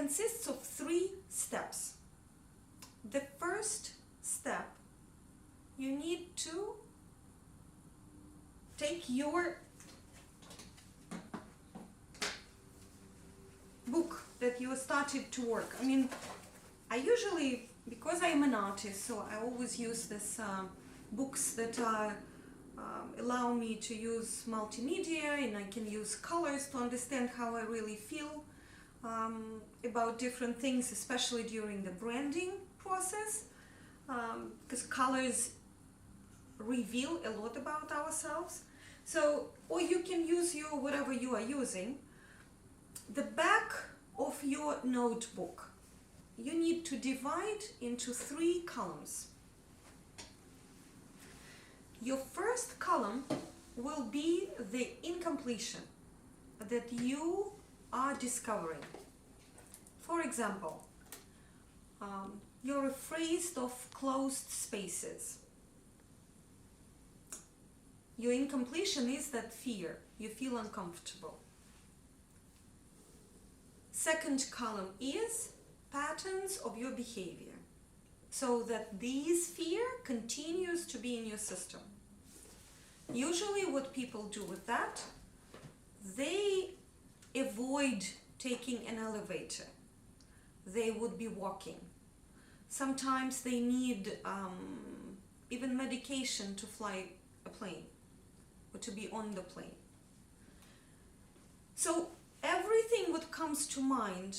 consists of 3 steps. The first step, you need to take your book that you started to work. I mean, I usually, because I'm an artist, so I always use this books that are allow me to use multimedia, and I can use colors to understand how I really feel about different things, especially during the branding process, because colors reveal a lot about ourselves. So, or you can use your whatever you are using. The back of your notebook, you need to divide into 3 columns. Your first column will be the incompletion that you are discovering. For example, you're afraid of closed spaces. Your incompletion is that fear. You feel uncomfortable. Second column is patterns of your behavior, so that this fear continues to be in your system. Usually what people do with that, they avoid taking an elevator. They would be walking. Sometimes they need even medication to fly a plane or to be on the plane. So everything what comes to mind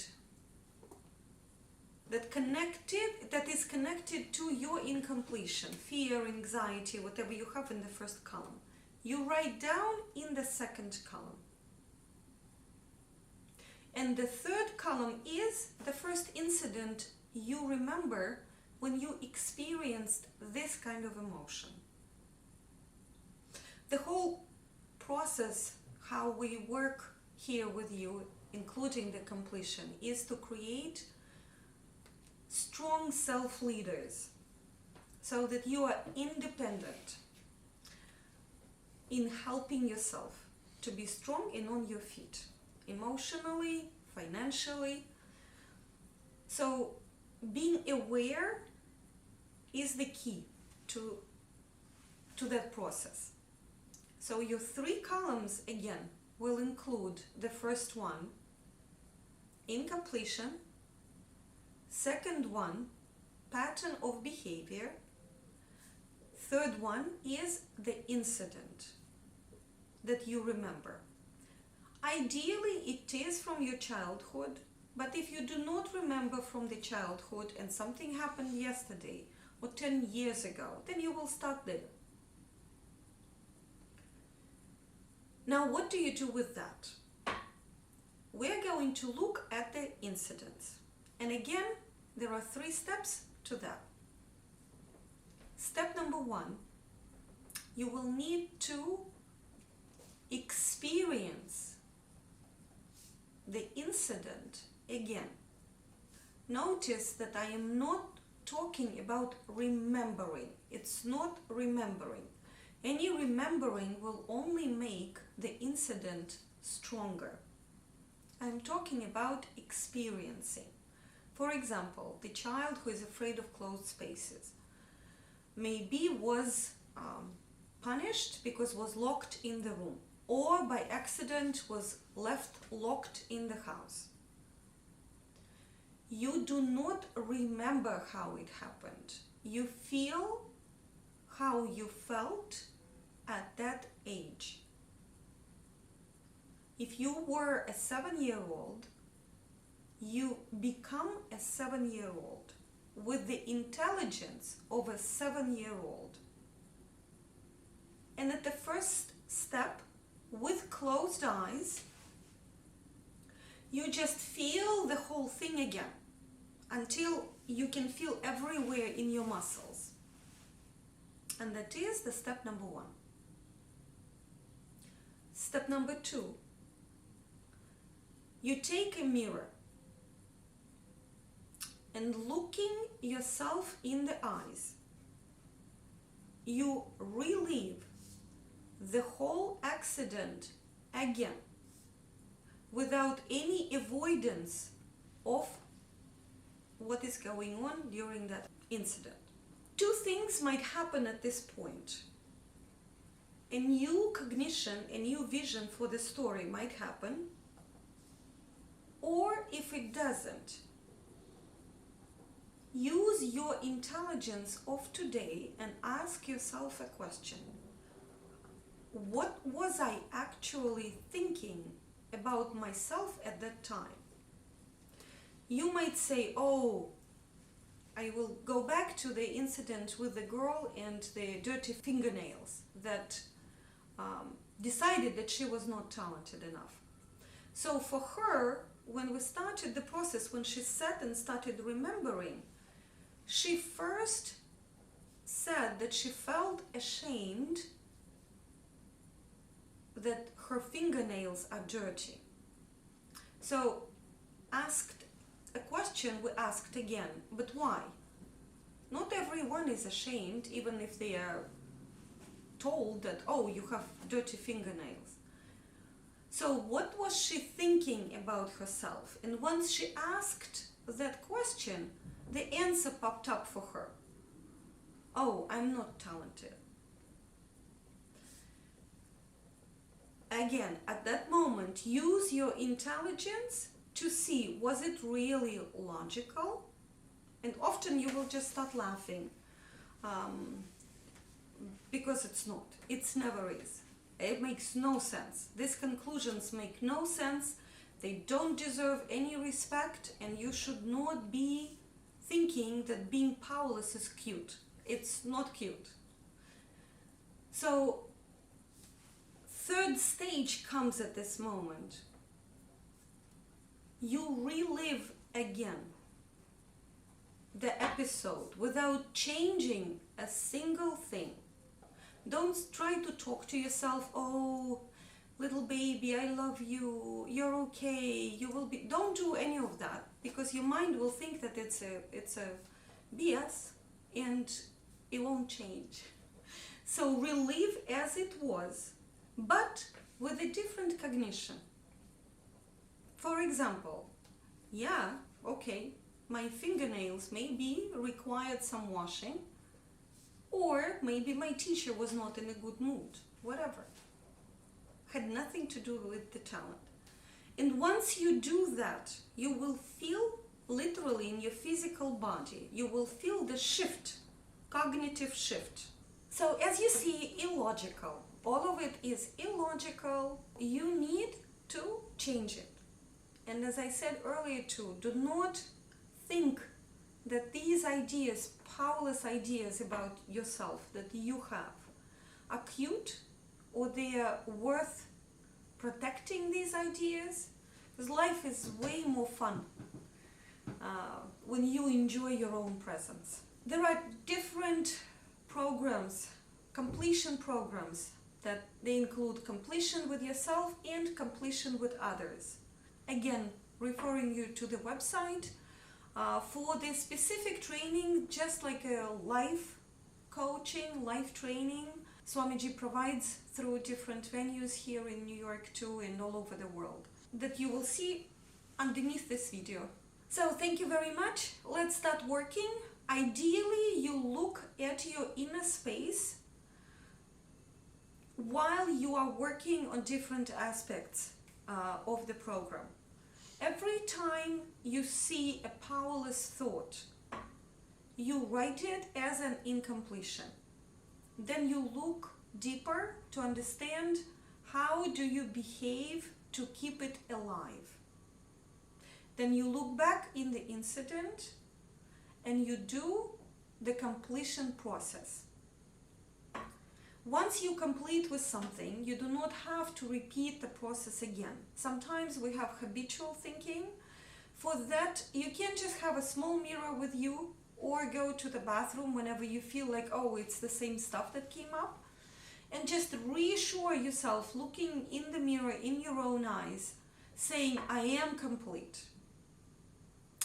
that is connected to your incompletion, fear, anxiety, whatever you have in the first column, you write down in the second column. And the third column is the first incident you remember when you experienced this kind of emotion. The whole process, how we work here with you, including the completion, is to create strong self-leaders so that you are independent in helping yourself to be strong and on your feet, emotionally, financially. So being aware is the key to that process. So your 3 columns again will include the first one, incompletion, second one, pattern of behavior, third one is the incident that you remember. Ideally it is from your childhood, but if you do not remember from the childhood and something happened yesterday or 10 years ago, then you will start there. Now what do you do with that? We're going to look at the incidents. And again, there are 3 steps to that. Step number 1, you will need to experience the incident again. Notice that I am not talking about remembering. It's not remembering. Any remembering will only make the incident stronger. I'm talking about experiencing. For example, the child who is afraid of closed spaces maybe was punished because was locked in the room, or by accident was left locked in the house. You do not remember how it happened. You feel how you felt at that age. If you were a 7-year-old, you become a 7-year-old with the intelligence of a 7-year-old. And at the first step, with closed eyes, you just feel the whole thing again until you can feel everywhere in your muscles. And that is the step number 1. Step number 2, you take a mirror and looking yourself in the eyes, you relive the whole accident again without any avoidance of what is going on during that incident. Two things might happen at this point. A new cognition, a new vision for the story might happen, or if it doesn't, use your intelligence of today and ask yourself a question. What was I actually thinking about myself at that time? You might say, oh, I will go back to the incident with the girl and the dirty fingernails that decided that she was not talented enough. So for her, when we started the process, when she sat and started remembering, she first said that she felt ashamed that her fingernails are dirty. So asked a question, we asked again, but why? Not everyone is ashamed, even if they are told that, oh, you have dirty fingernails. So what was she thinking about herself? And once she asked that question, the answer popped up for her. Oh, I'm not talented. Again, at that moment, use your intelligence to see, was it really logical? And often you will just start laughing because it's not. It never is. It makes no sense. These conclusions make no sense. They don't deserve any respect, and you should not be thinking that being powerless is cute. It's not cute. So, third stage comes at this moment. You relive again the episode without changing a single thing. Don't try to talk to yourself, oh, little baby, I love you, you're okay, you will be... Don't do any of that, because your mind will think that it's a BS and it won't change. So relive as it was, but with a different cognition. For example, yeah, okay, my fingernails maybe required some washing, or maybe my teacher was not in a good mood, whatever. Had nothing to do with the talent. And once you do that, you will feel literally in your physical body, you will feel the shift, cognitive shift. So as you see, illogical. All of it is illogical. You need to change it. And as I said earlier too, do not think that these ideas, powerless ideas about yourself that you have, are cute or they are worth protecting these ideas, because life is way more fun when you enjoy your own presence. There are different programs, completion programs, that they include completion with yourself and completion with others. Again, referring you to the website. For the specific training, just like a life coaching, life training, Swamiji provides through different venues here in New York too and all over the world, that you will see underneath this video. So thank you very much. Let's start working. Ideally, you look at your inner space while you are working on different aspects of the program. Every time you see a powerless thought, you write it as an incompletion. Then you look deeper to understand how do you behave to keep it alive. Then you look back in the incident and you do the completion process. Once you complete with something, you do not have to repeat the process again. Sometimes we have habitual thinking. For that, you can just have a small mirror with you or go to the bathroom whenever you feel like, oh, it's the same stuff that came up. And just reassure yourself, looking in the mirror, in your own eyes, saying, I am complete.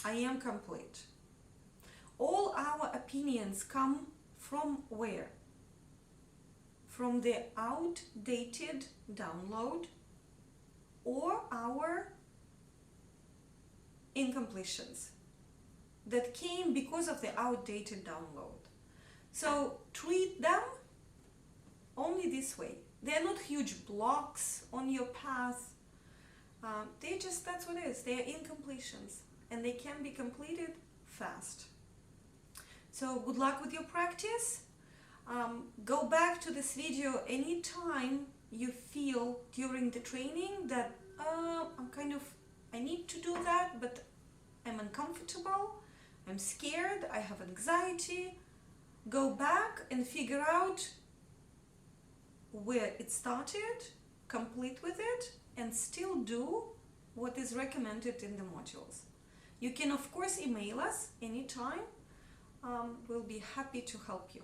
I am complete. All our opinions come from where? From the outdated download or our incompletions that came because of the outdated download. So treat them only this way. They're not huge blocks on your path. They just, that's what it is. They're incompletions and they can be completed fast. So good luck with your practice. Go back to this video anytime you feel during the training that I need to do that, but I'm uncomfortable, I'm scared, I have anxiety. Go back and figure out where it started, complete with it, and still do what is recommended in the modules. You can of course email us anytime. We'll be happy to help you.